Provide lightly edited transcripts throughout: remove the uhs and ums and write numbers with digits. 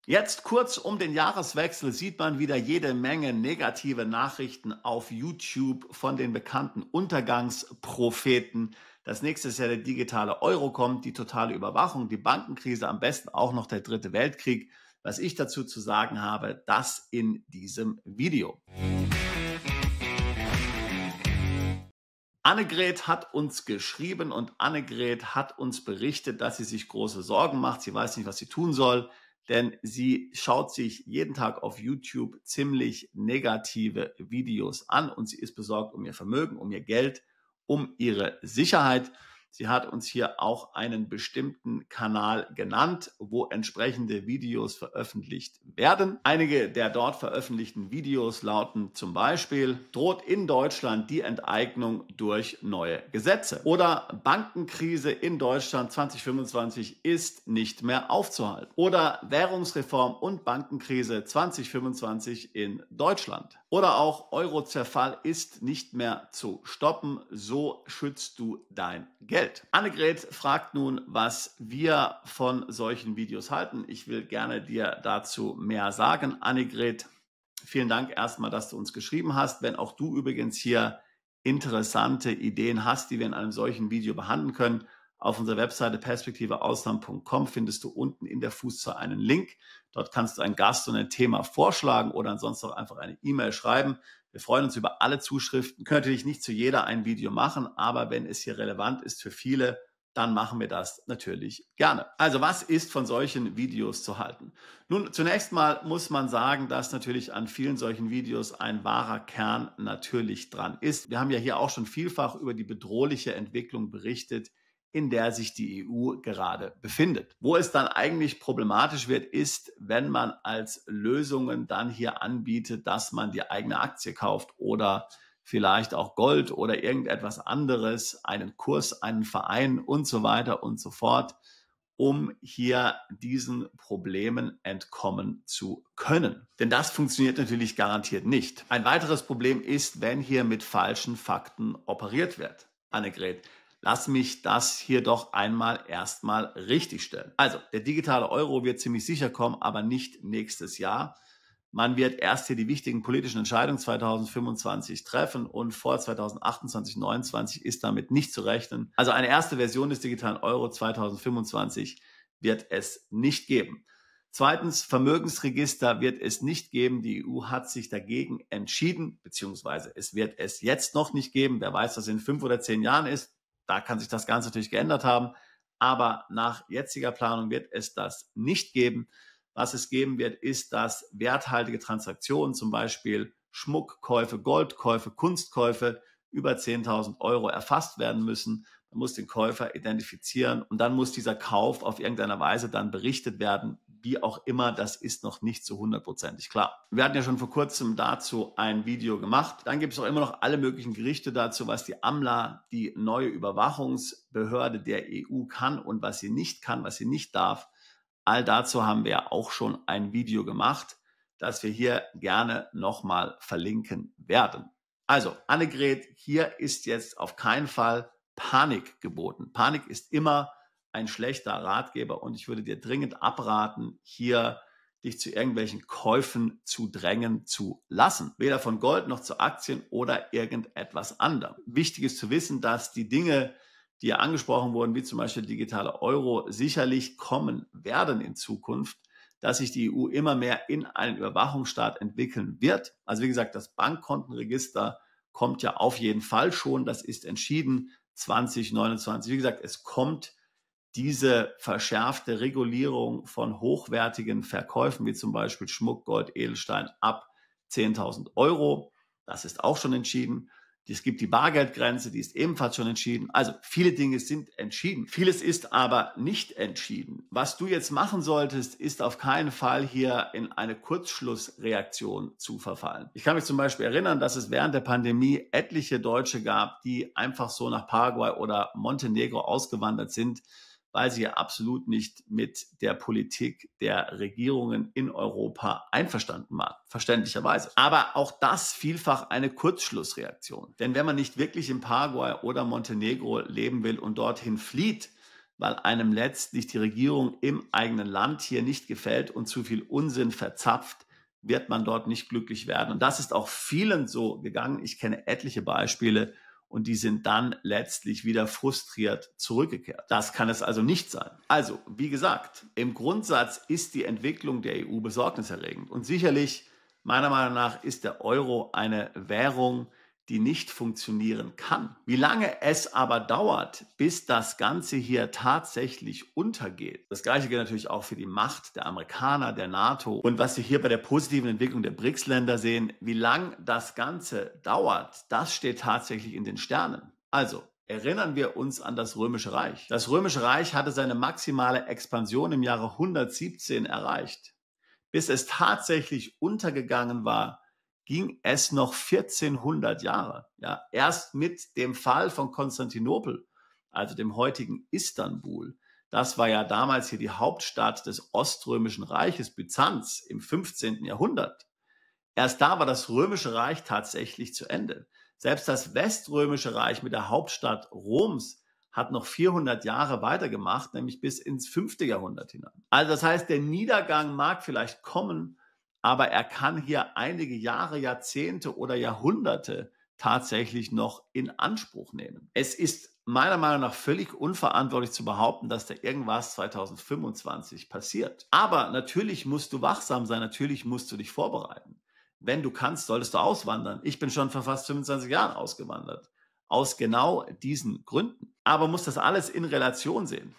Jetzt kurz um den Jahreswechsel sieht man wieder jede Menge negative Nachrichten auf YouTube von den bekannten Untergangspropheten. Das nächste ist ja der digitale Euro kommt, die totale Überwachung, die Bankenkrise, am besten auch noch der dritte Weltkrieg. Was ich dazu zu sagen habe, das in diesem Video. Annegret hat uns geschrieben und Annegret hat uns berichtet, dass sie sich große Sorgen macht. Sie weiß nicht, was sie tun soll, denn sie schaut sich jeden Tag auf YouTube ziemlich negative Videos an und sie ist besorgt um ihr Vermögen, um ihr Geld, um ihre Sicherheit. Sie hat uns hier auch einen bestimmten Kanal genannt, wo entsprechende Videos veröffentlicht werden. Einige der dort veröffentlichten Videos lauten zum Beispiel: Droht in Deutschland die Enteignung durch neue Gesetze? Oder Bankenkrise in Deutschland 2025 ist nicht mehr aufzuhalten? Oder Währungsreform und Bankenkrise 2025 in Deutschland? Oder auch Eurozerfall ist nicht mehr zu stoppen, so schützt du dein Geld. Annegret fragt nun, was wir von solchen Videos halten. Ich will gerne dir dazu mehr sagen. Annegret, vielen Dank erstmal, dass du uns geschrieben hast. Wenn auch du übrigens hier interessante Ideen hast, die wir in einem solchen Video behandeln können, auf unserer Webseite perspektiveausland.com findest du unten in der Fußzeile einen Link. Dort kannst du einen Gast und ein Thema vorschlagen oder ansonsten auch einfach eine E-Mail schreiben. Wir freuen uns über alle Zuschriften. Wir können natürlich nicht zu jeder ein Video machen, aber wenn es hier relevant ist für viele, dann machen wir das natürlich gerne. Also was ist von solchen Videos zu halten? Nun, zunächst mal muss man sagen, dass natürlich an vielen solchen Videos ein wahrer Kern natürlich dran ist. Wir haben ja hier auch schon vielfach über die bedrohliche Entwicklung berichtet, in der sich die EU gerade befindet. Wo es dann eigentlich problematisch wird, ist, wenn man als Lösungen dann hier anbietet, dass man die eigene Aktie kauft oder vielleicht auch Gold oder irgendetwas anderes, einen Kurs, einen Verein und so weiter und so fort, um hier diesen Problemen entkommen zu können. Denn das funktioniert natürlich garantiert nicht. Ein weiteres Problem ist, wenn hier mit falschen Fakten operiert wird. Annegret, lass mich das hier doch einmal erstmal richtigstellen. Also, der digitale Euro wird ziemlich sicher kommen, aber nicht nächstes Jahr. Man wird erst hier die wichtigen politischen Entscheidungen 2025 treffen und vor 2028, 2029 ist damit nicht zu rechnen. Also eine erste Version des digitalen Euro 2025 wird es nicht geben. Zweitens, Vermögensregister wird es nicht geben. Die EU hat sich dagegen entschieden, beziehungsweise es wird es jetzt noch nicht geben. Wer weiß, was in 5 oder 10 Jahren ist. Da kann sich das Ganze natürlich geändert haben. Aber nach jetziger Planung wird es das nicht geben. Was es geben wird, ist, dass werthaltige Transaktionen, zum Beispiel Schmuckkäufe, Goldkäufe, Kunstkäufe über 10.000 Euro erfasst werden müssen. Man muss den Käufer identifizieren und dann muss dieser Kauf auf irgendeine Weise dann berichtet werden. Wie auch immer, das ist noch nicht so hundertprozentig klar. Wir hatten ja schon vor kurzem dazu ein Video gemacht. Dann gibt es auch immer noch alle möglichen Gerichte dazu, was die AMLA, die neue Überwachungsbehörde der EU, kann und was sie nicht kann, was sie nicht darf. All dazu haben wir ja auch schon ein Video gemacht, das wir hier gerne nochmal verlinken werden. Also, Annegret, hier ist jetzt auf keinen Fall Panik geboten. Panik ist immer ein schlechter Ratgeber und ich würde dir dringend abraten, hier dich zu irgendwelchen Käufen zu drängen zu lassen. Weder von Gold noch zu Aktien oder irgendetwas anderem. Wichtig ist zu wissen, dass die Dinge, die ja angesprochen wurden, wie zum Beispiel der digitale Euro, sicherlich kommen werden in Zukunft, dass sich die EU immer mehr in einen Überwachungsstaat entwickeln wird. Also wie gesagt, das Bankkontenregister kommt ja auf jeden Fall schon, das ist entschieden, 2029. Wie gesagt, es kommt diese verschärfte Regulierung von hochwertigen Verkäufen, wie zum Beispiel Schmuck, Gold, Edelstein, ab 10.000 Euro. Das ist auch schon entschieden. Es gibt die Bargeldgrenze, die ist ebenfalls schon entschieden. Also viele Dinge sind entschieden. Vieles ist aber nicht entschieden. Was du jetzt machen solltest, ist auf keinen Fall hier in eine Kurzschlussreaktion zu verfallen. Ich kann mich zum Beispiel erinnern, dass es während der Pandemie etliche Deutsche gab, die einfach so nach Paraguay oder Montenegro ausgewandert sind, weil sie ja absolut nicht mit der Politik der Regierungen in Europa einverstanden waren, verständlicherweise. Aber auch das vielfach eine Kurzschlussreaktion. Denn wenn man nicht wirklich in Paraguay oder Montenegro leben will und dorthin flieht, weil einem letztlich die Regierung im eigenen Land hier nicht gefällt und zu viel Unsinn verzapft, wird man dort nicht glücklich werden. Und das ist auch vielen so gegangen. Ich kenne etliche Beispiele und die sind dann letztlich wieder frustriert zurückgekehrt. Das kann es also nicht sein. Also, wie gesagt, im Grundsatz ist die Entwicklung der EU besorgniserregend. Und sicherlich, meiner Meinung nach, ist der Euro eine Währung, die nicht funktionieren kann. Wie lange es aber dauert, bis das Ganze hier tatsächlich untergeht. Das Gleiche gilt natürlich auch für die Macht der Amerikaner, der NATO. Und was wir hier bei der positiven Entwicklung der BRICS-Länder sehen, wie lang das Ganze dauert, das steht tatsächlich in den Sternen. Also, erinnern wir uns an das Römische Reich. Das Römische Reich hatte seine maximale Expansion im Jahre 117 erreicht. Bis es tatsächlich untergegangen war, ging es noch 1400 Jahre. Ja, erst mit dem Fall von Konstantinopel, also dem heutigen Istanbul, das war ja damals hier die Hauptstadt des Oströmischen Reiches, Byzanz, im 15. Jahrhundert. Erst da war das Römische Reich tatsächlich zu Ende. Selbst das Weströmische Reich mit der Hauptstadt Roms hat noch 400 Jahre weitergemacht, nämlich bis ins 5. Jahrhundert hinein. Also das heißt, der Niedergang mag vielleicht kommen, aber er kann hier einige Jahre, Jahrzehnte oder Jahrhunderte tatsächlich noch in Anspruch nehmen. Es ist meiner Meinung nach völlig unverantwortlich zu behaupten, dass da irgendwas 2025 passiert. Aber natürlich musst du wachsam sein, natürlich musst du dich vorbereiten. Wenn du kannst, solltest du auswandern. Ich bin schon vor fast 25 Jahren ausgewandert. Aus genau diesen Gründen. Aber muss das alles in Relation sehen.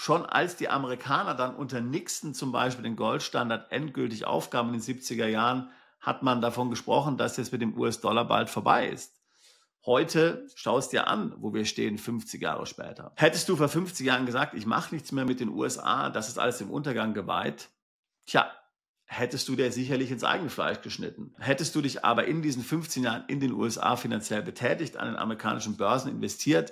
Schon als die Amerikaner dann unter Nixon zum Beispiel den Goldstandard endgültig aufgaben in den 70er Jahren, hat man davon gesprochen, dass jetzt mit dem US-Dollar bald vorbei ist. Heute schaust dir an, wo wir stehen 50 Jahre später. Hättest du vor 50 Jahren gesagt, ich mache nichts mehr mit den USA, das ist alles dem Untergang geweiht, tja, hättest du dir sicherlich ins eigene Fleisch geschnitten. Hättest du dich aber in diesen 15 Jahren in den USA finanziell betätigt, an den amerikanischen Börsen investiert,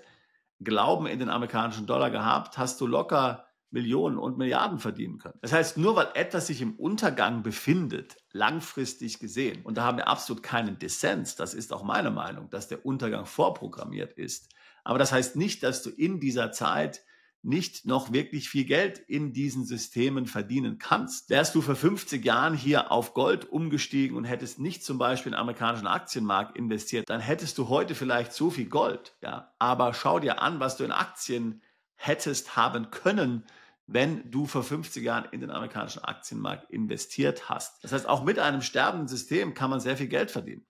Glauben in den amerikanischen Dollar gehabt, hast du locker Millionen und Milliarden verdienen können. Das heißt, nur weil etwas sich im Untergang befindet, langfristig gesehen, und da haben wir absolut keinen Dissens, das ist auch meine Meinung, dass der Untergang vorprogrammiert ist. Aber das heißt nicht, dass du in dieser Zeit nicht noch wirklich viel Geld in diesen Systemen verdienen kannst. Wärst du vor 50 Jahren hier auf Gold umgestiegen und hättest nicht zum Beispiel in den amerikanischen Aktienmarkt investiert, dann hättest du heute vielleicht so viel Gold. Ja, aber schau dir an, was du in Aktien hättest haben können, wenn du vor 50 Jahren in den amerikanischen Aktienmarkt investiert hast. Das heißt, auch mit einem sterbenden System kann man sehr viel Geld verdienen.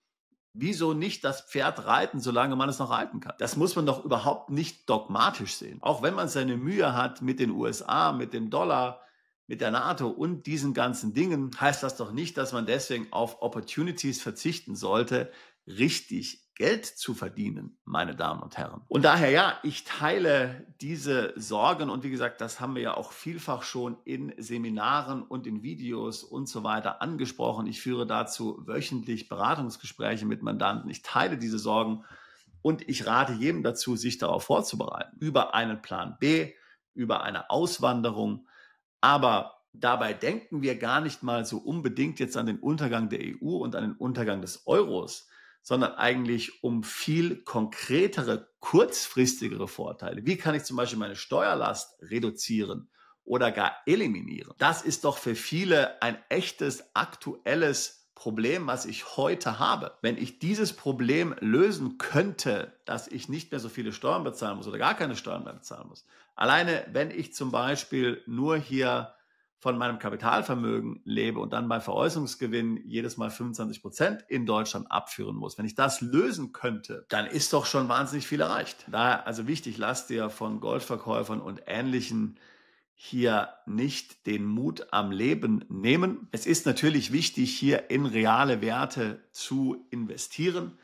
Wieso nicht das Pferd reiten, solange man es noch reiten kann? Das muss man doch überhaupt nicht dogmatisch sehen. Auch wenn man seine Mühe hat mit den USA, mit dem Dollar, mit der NATO und diesen ganzen Dingen, heißt das doch nicht, dass man deswegen auf Opportunities verzichten sollte, richtig Geld zu verdienen, meine Damen und Herren. Und daher, ja, ich teile diese Sorgen und wie gesagt, das haben wir ja auch vielfach schon in Seminaren und in Videos und so weiter angesprochen. Ich führe dazu wöchentlich Beratungsgespräche mit Mandanten. Ich teile diese Sorgen und ich rate jedem dazu, sich darauf vorzubereiten. Über einen Plan B, über eine Auswanderung. Aber dabei denken wir gar nicht mal so unbedingt jetzt an den Untergang der EU und an den Untergang des Euros, sondern eigentlich um viel konkretere, kurzfristigere Vorteile. Wie kann ich zum Beispiel meine Steuerlast reduzieren oder gar eliminieren? Das ist doch für viele ein echtes, aktuelles Problem, was ich heute habe. Wenn ich dieses Problem lösen könnte, dass ich nicht mehr so viele Steuern bezahlen muss oder gar keine Steuern mehr bezahlen muss. Alleine, wenn ich zum Beispiel nur hier von meinem Kapitalvermögen lebe und dann bei Veräußerungsgewinn jedes Mal 25% in Deutschland abführen muss. Wenn ich das lösen könnte, dann ist doch schon wahnsinnig viel erreicht. Daher also wichtig, lass dir von Goldverkäufern und Ähnlichen hier nicht den Mut am Leben nehmen. Es ist natürlich wichtig, hier in reale Werte zu investieren.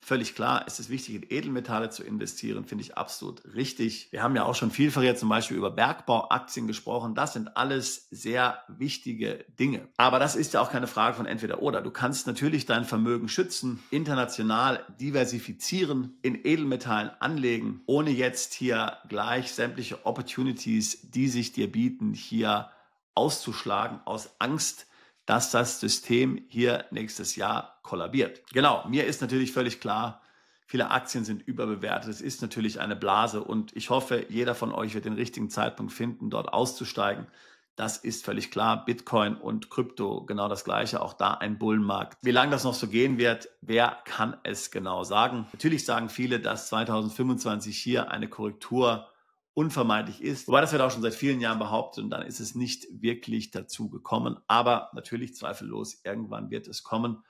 Völlig klar, es ist wichtig, in Edelmetalle zu investieren, finde ich absolut richtig. Wir haben ja auch schon vielfach jetzt zum Beispiel über Bergbauaktien gesprochen. Das sind alles sehr wichtige Dinge. Aber das ist ja auch keine Frage von entweder oder. Du kannst natürlich dein Vermögen schützen, international diversifizieren, in Edelmetallen anlegen, ohne jetzt hier gleich sämtliche Opportunities, die sich dir bieten, hier auszuschlagen aus Angst, dass das System hier nächstes Jahr kollabiert. Genau, mir ist natürlich völlig klar, Viele Aktien sind überbewertet. Es ist natürlich eine Blase und ich hoffe, jeder von euch wird den richtigen Zeitpunkt finden, dort auszusteigen. Das ist völlig klar. Bitcoin und Krypto genau das Gleiche. Auch da ein Bullenmarkt. Wie lange das noch so gehen wird, wer kann es genau sagen? Natürlich sagen viele, dass 2025 hier eine Korrektur unvermeidlich ist. Wobei das wird auch schon seit vielen Jahren behauptet und dann ist es nicht wirklich dazu gekommen. Aber natürlich zweifellos, irgendwann wird es kommen.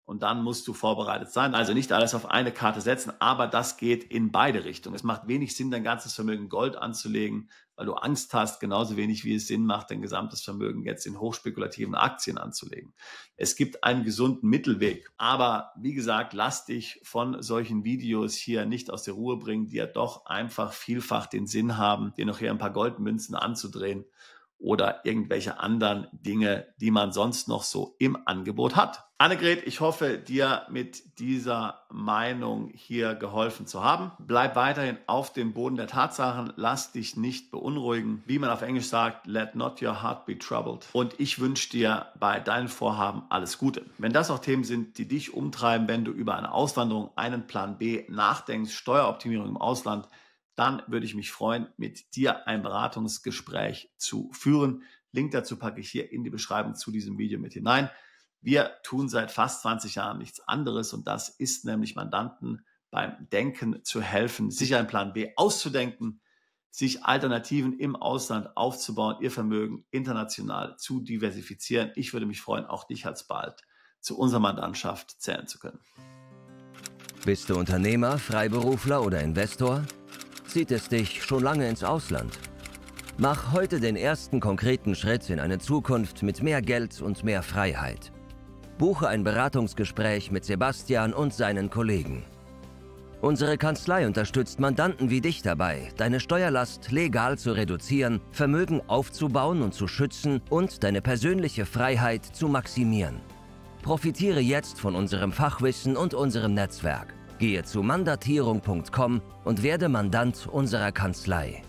Und dann musst du vorbereitet sein. Also nicht alles auf eine Karte setzen, aber das geht in beide Richtungen. Es macht wenig Sinn, dein ganzes Vermögen Gold anzulegen, weil du Angst hast, genauso wenig wie es Sinn macht, dein gesamtes Vermögen jetzt in hochspekulativen Aktien anzulegen. Es gibt einen gesunden Mittelweg. Aber wie gesagt, lass dich von solchen Videos hier nicht aus der Ruhe bringen, die ja doch einfach vielfach den Sinn haben, dir noch hier ein paar Goldmünzen anzudrehen oder irgendwelche anderen Dinge, die man sonst noch so im Angebot hat. Annegret, ich hoffe, dir mit dieser Meinung hier geholfen zu haben. Bleib weiterhin auf dem Boden der Tatsachen, lass dich nicht beunruhigen. Wie man auf Englisch sagt, let not your heart be troubled. Und ich wünsche dir bei deinen Vorhaben alles Gute. Wenn das auch Themen sind, die dich umtreiben, wenn du über eine Auswanderung, einen Plan B nachdenkst, Steueroptimierung im Ausland, dann würde ich mich freuen, mit dir ein Beratungsgespräch zu führen. Link dazu packe ich hier in die Beschreibung zu diesem Video mit hinein. Wir tun seit fast 20 Jahren nichts anderes und das ist nämlich Mandanten beim Denken zu helfen, sich einen Plan B auszudenken, sich Alternativen im Ausland aufzubauen, ihr Vermögen international zu diversifizieren. Ich würde mich freuen, auch dich alsbald zu unserer Mandantschaft zählen zu können. Bist du Unternehmer, Freiberufler oder Investor? Zieht es dich schon lange ins Ausland? Mach heute den ersten konkreten Schritt in eine Zukunft mit mehr Geld und mehr Freiheit. Buche ein Beratungsgespräch mit Sebastian und seinen Kollegen. Unsere Kanzlei unterstützt Mandanten wie dich dabei, deine Steuerlast legal zu reduzieren, Vermögen aufzubauen und zu schützen und deine persönliche Freiheit zu maximieren. Profitiere jetzt von unserem Fachwissen und unserem Netzwerk. Gehe zu mandatierung.com und werde Mandant unserer Kanzlei.